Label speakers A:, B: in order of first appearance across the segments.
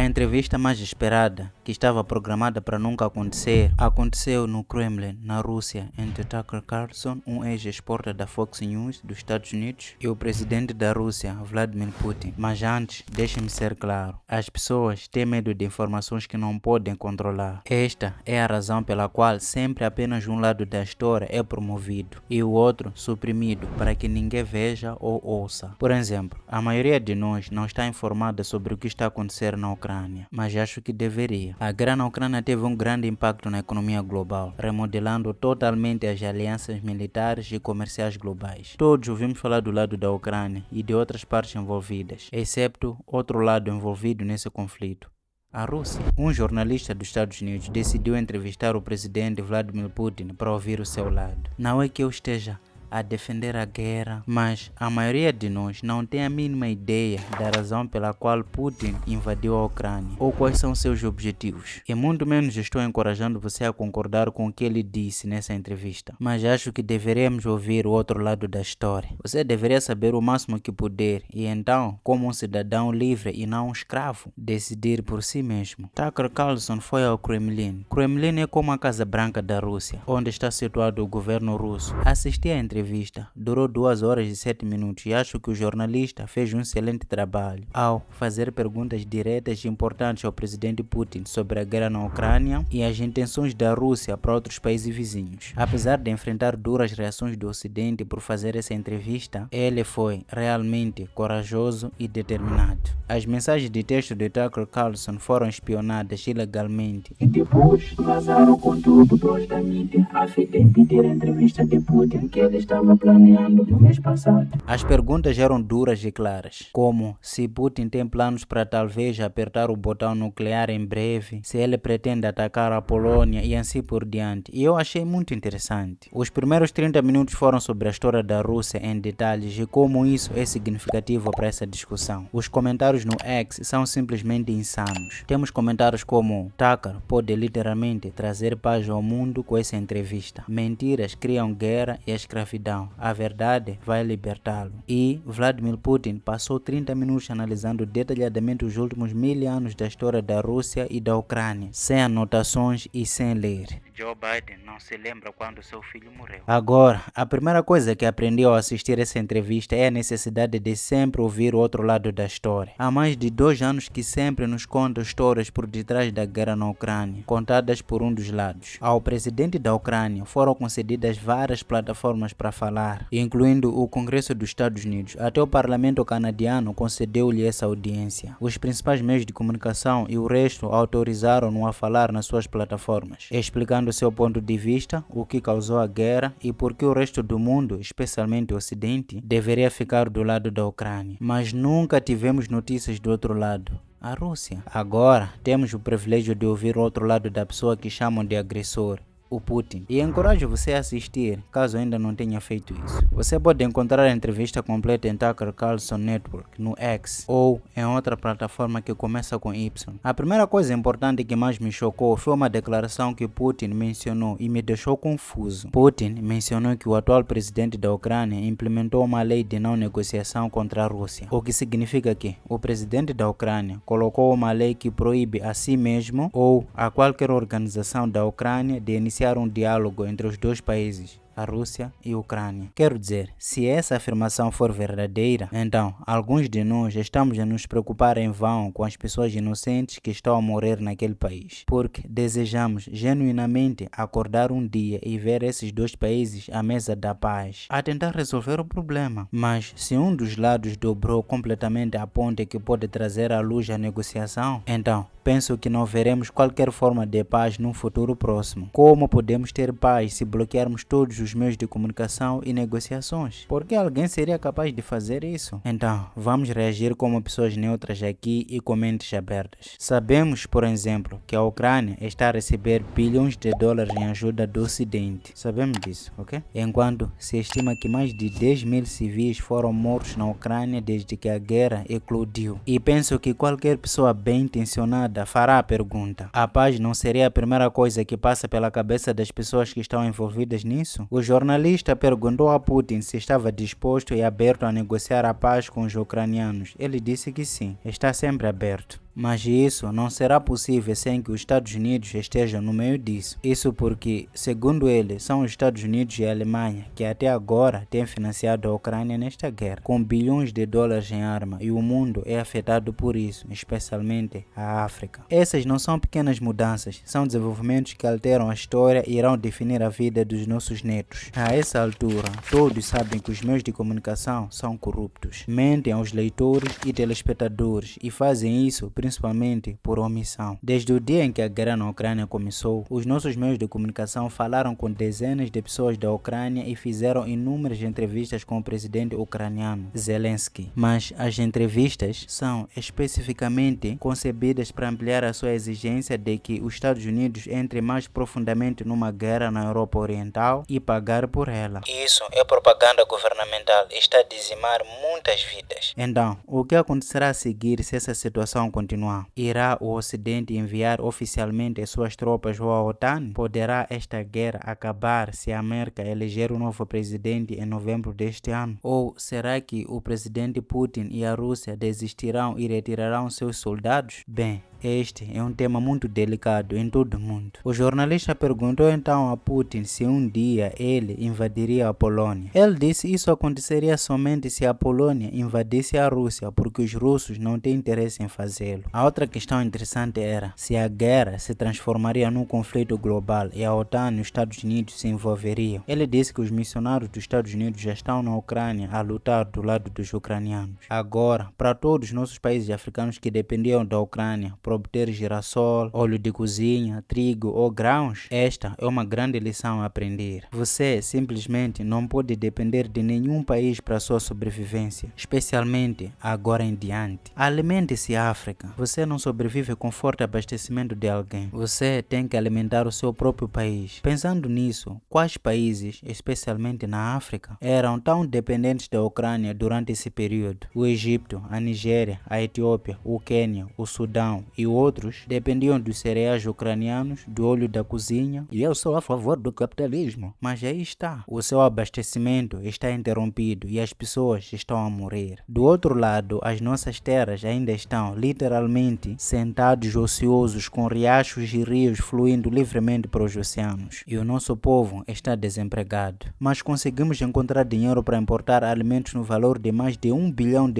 A: A entrevista mais esperada, que estava programada para nunca acontecer, aconteceu no Kremlin, na Rússia, entre Tucker Carlson, um ex-exporta da Fox News dos Estados Unidos, e o presidente da Rússia, Vladimir Putin. Mas antes, deixe-me ser claro, as pessoas têm medo de informações que não podem controlar. Esta é a razão pela qual sempre apenas um lado da história é promovido e o outro suprimido para que ninguém veja ou ouça. Por exemplo, a maioria de nós não está informada sobre o que está acontecendo na Ucrânia, mas acho que deveria. A guerra na Ucrânia teve um grande impacto na economia global, remodelando totalmente as alianças militares e comerciais globais. Todos ouvimos falar do lado da Ucrânia e de outras partes envolvidas, exceto outro lado envolvido nesse conflito. A Rússia. Um jornalista dos Estados Unidos decidiu entrevistar o presidente Vladimir Putin para ouvir o seu lado. Não é que eu esteja a defender a guerra, mas a maioria de nós não tem a mínima ideia da razão pela qual Putin invadiu a Ucrânia ou quais são seus objetivos. E muito menos estou encorajando você a concordar com o que ele disse nessa entrevista, mas acho que deveríamos ouvir o outro lado da história. Você deveria saber o máximo que puder e então, como um cidadão livre e não um escravo, decidir por si mesmo. Tucker Carlson foi ao Kremlin. Kremlin é como a Casa Branca da Rússia, onde está situado o governo russo. Assisti à entrevista. Durou 2 horas e 7 minutos e acho que o jornalista fez um excelente trabalho ao fazer perguntas diretas e importantes ao presidente Putin sobre a guerra na Ucrânia e as intenções da Rússia para outros países vizinhos. Apesar de enfrentar duras reações do Ocidente por fazer essa entrevista, ele foi realmente corajoso e determinado. As mensagens de texto de Tucker Carlson foram espionadas ilegalmente
B: e depois vazaram conteúdo dos da mídia a fim de impedir a entrevista de Putin que ele estava planeando no mês passado.
A: As perguntas eram duras e claras, como se Putin tem planos para talvez apertar o botão nuclear em breve, se ele pretende atacar a Polônia e assim por diante. E eu achei muito interessante. Os primeiros 30 minutos foram sobre a história da Rússia em detalhes e como isso é significativo para essa discussão. Os comentários no X são simplesmente insanos. Temos comentários como: Tucker pode literalmente trazer paz ao mundo com essa entrevista. Mentiras criam guerra e a escravidão. A verdade vai libertá-lo. E Vladimir Putin passou 30 minutos analisando detalhadamente os últimos 1000 anos da história da Rússia e da Ucrânia, sem anotações e sem ler. Joe Biden não se lembra quando seu filho morreu. Agora, a primeira coisa que aprendi ao assistir essa entrevista é a necessidade de sempre ouvir o outro lado da história. Há mais de 2 anos que sempre nos conta histórias por detrás da guerra na Ucrânia, contadas por um dos lados. Ao presidente da Ucrânia foram concedidas várias plataformas para falar, incluindo o Congresso dos Estados Unidos. Até o Parlamento canadiano concedeu-lhe essa audiência. Os principais meios de comunicação e o resto autorizaram-no a falar nas suas plataformas, explicando seu ponto de vista, o que causou a guerra e por que o resto do mundo, especialmente o Ocidente, deveria ficar do lado da Ucrânia. Mas nunca tivemos notícias do outro lado, a Rússia. Agora temos o privilégio de ouvir o outro lado da pessoa que chamam de agressor, o Putin. E encorajo você a assistir, caso ainda não tenha feito isso. Você pode encontrar a entrevista completa em Tucker Carlson Network, no X, ou em outra plataforma que começa com Y. A primeira coisa importante que mais me chocou foi uma declaração que Putin mencionou e me deixou confuso. Putin mencionou que o atual presidente da Ucrânia implementou uma lei de não negociação contra a Rússia, o que significa que o presidente da Ucrânia colocou uma lei que proíbe a si mesmo ou a qualquer organização da Ucrânia de iniciar um diálogo entre os dois países, a Rússia e a Ucrânia. Quero dizer, se essa afirmação for verdadeira, então alguns de nós estamos a nos preocupar em vão com as pessoas inocentes que estão a morrer naquele país, porque desejamos genuinamente acordar um dia e ver esses dois países à mesa da paz, a tentar resolver o problema. Mas se um dos lados dobrou completamente a ponte que pode trazer à luz a negociação, então penso que não veremos qualquer forma de paz num futuro próximo. Como podemos ter paz se bloquearmos todos os meios de comunicação e negociações? Por que alguém seria capaz de fazer isso? Então, vamos reagir como pessoas neutras aqui e com mentes abertas. Sabemos, por exemplo, que a Ucrânia está a receber bilhões de dólares em ajuda do Ocidente. Sabemos disso, ok? Enquanto se estima que mais de 10.000 civis foram mortos na Ucrânia desde que a guerra eclodiu. E penso que qualquer pessoa bem intencionada fará a pergunta: a paz não seria a primeira coisa que passa pela cabeça das pessoas que estão envolvidas nisso? O jornalista perguntou a Putin se estava disposto e aberto a negociar a paz com os ucranianos. Ele disse que sim, está sempre aberto. Mas isso não será possível sem que os Estados Unidos estejam no meio disso. Isso porque, segundo ele, são os Estados Unidos e a Alemanha que até agora têm financiado a Ucrânia nesta guerra, com bilhões de dólares em arma, e o mundo é afetado por isso, especialmente a África. Essas não são pequenas mudanças, são desenvolvimentos que alteram a história e irão definir a vida dos nossos netos. A essa altura, todos sabem que os meios de comunicação são corruptos, mentem aos leitores e telespectadores e fazem isso principalmente por omissão. Desde o dia em que a guerra na Ucrânia começou, os nossos meios de comunicação falaram com dezenas de pessoas da Ucrânia e fizeram inúmeras entrevistas com o presidente ucraniano Zelensky. Mas as entrevistas são especificamente concebidas para ampliar a sua exigência de que os Estados Unidos entrem mais profundamente numa guerra na Europa Oriental e pagar por ela. Isso é propaganda governamental, está a dizimar muitas vidas. Então, o que acontecerá a seguir se essa situação continuar? Irá o Ocidente enviar oficialmente as suas tropas à OTAN? Poderá esta guerra acabar se a América eleger um novo presidente em novembro deste ano? Ou será que o presidente Putin e a Rússia desistirão e retirarão seus soldados? Bem, este é um tema muito delicado em todo o mundo. O jornalista perguntou então a Putin se um dia ele invadiria a Polônia. Ele disse que isso aconteceria somente se a Polônia invadisse a Rússia, porque os russos não têm interesse em fazê-lo. A outra questão interessante era se a guerra se transformaria num conflito global e a OTAN e os Estados Unidos se envolveriam. Ele disse que os missionários dos Estados Unidos já estão na Ucrânia a lutar do lado dos ucranianos. Agora, para todos os nossos países africanos que dependiam da Ucrânia para obter girassol, óleo de cozinha, trigo ou grãos, esta é uma grande lição a aprender. Você simplesmente não pode depender de nenhum país para sua sobrevivência, especialmente agora em diante. Alimente-se, África. Você não sobrevive com forte abastecimento de alguém. Você tem que alimentar o seu próprio país. Pensando nisso, quais países, especialmente na África, eram tão dependentes da Ucrânia durante esse período? O Egito, a Nigéria, a Etiópia, o Quênia, o Sudão e outros dependiam dos cereais ucranianos, do óleo da cozinha, e eu sou a favor do capitalismo. Mas aí está, o seu abastecimento está interrompido e as pessoas estão a morrer. Do outro lado, as nossas terras ainda estão literalmente sentados ociosos com riachos e rios fluindo livremente para os oceanos. E o nosso povo está desempregado. Mas conseguimos encontrar dinheiro para importar alimentos no valor de mais de $1 bilhão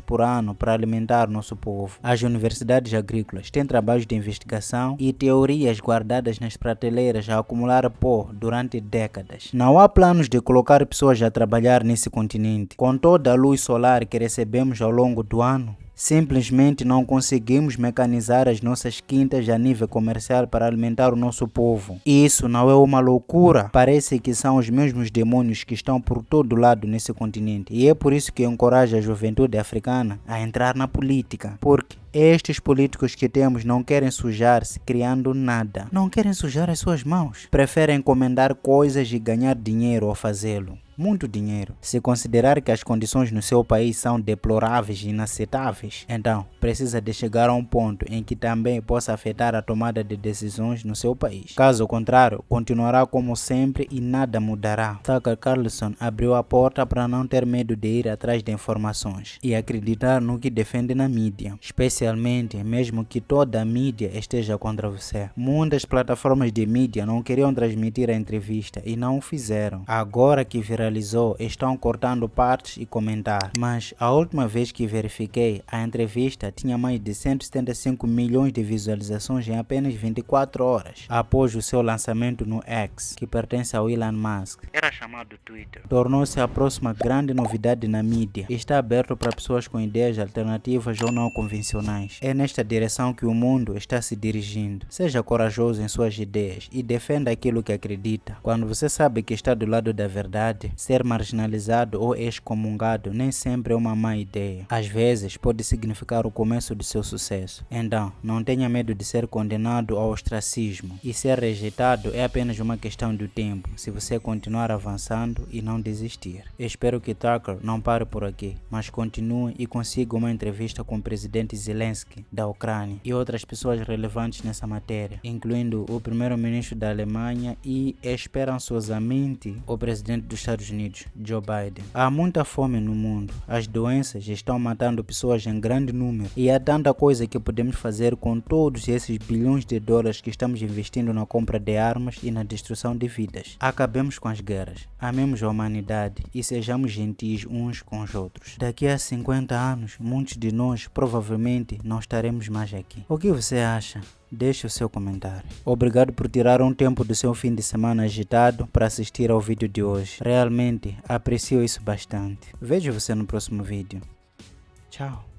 A: por ano para alimentar nosso povo. As universidades agrícolas têm trabalhos de investigação e teorias guardadas nas prateleiras a acumular pó durante décadas. Não há planos de colocar pessoas a trabalhar nesse continente. Com toda a luz solar que recebemos ao longo do ano, simplesmente não conseguimos mecanizar as nossas quintas a nível comercial para alimentar o nosso povo. Isso não é uma loucura? Parece que são os mesmos demônios que estão por todo lado nesse continente. E é por isso que encorajo a juventude africana a entrar na política. Porque estes políticos que temos não querem sujar-se criando nada. Não querem sujar as suas mãos. Preferem encomendar coisas e ganhar dinheiro ao fazê-lo. Muito dinheiro. Se considerar que as condições no seu país são deploráveis e inaceitáveis, então precisa de chegar a um ponto em que também possa afetar a tomada de decisões no seu país. Caso contrário, continuará como sempre e nada mudará. Tucker Carlson abriu a porta para não ter medo de ir atrás de informações e acreditar no que defende na mídia, especialmente mesmo que toda a mídia esteja contra você. Muitas plataformas de mídia não queriam transmitir a entrevista e não o fizeram. Agora que viralizou, estão cortando partes e comentar. Mas a última vez que verifiquei, a entrevista tinha mais de 175 milhões de visualizações em apenas 24 horas, após o seu lançamento no X, que pertence ao Elon Musk. Era chamado Twitter. Tornou-se a próxima grande novidade na mídia. Está aberto para pessoas com ideias alternativas ou não convencionais. É nesta direção que o mundo está se dirigindo. Seja corajoso em suas ideias e defenda aquilo que acredita. Quando você sabe que está do lado da verdade, ser marginalizado ou excomungado nem sempre é uma má ideia. Às vezes pode significar o começo do seu sucesso. Então, não tenha medo de ser condenado ao ostracismo. E ser rejeitado é apenas uma questão do tempo, se você continuar avançando e não desistir. Eu espero que Tucker não pare por aqui, mas continue e consiga uma entrevista com o presidente Zelensky da Ucrânia e outras pessoas relevantes nessa matéria, incluindo o primeiro-ministro da Alemanha e, esperançosamente, o presidente dos Estados Estados Unidos, Joe Biden. Há muita fome no mundo, as doenças estão matando pessoas em grande número e há tanta coisa que podemos fazer com todos esses bilhões de dólares que estamos investindo na compra de armas e na destruição de vidas. Acabemos com as guerras, amemos a humanidade e sejamos gentis uns com os outros. Daqui a 50 anos, muitos de nós provavelmente não estaremos mais aqui. O que você acha? Deixe o seu comentário. Obrigado por tirar um tempo do seu fim de semana agitado para assistir ao vídeo de hoje. Realmente aprecio isso bastante. Vejo você no próximo vídeo. Tchau.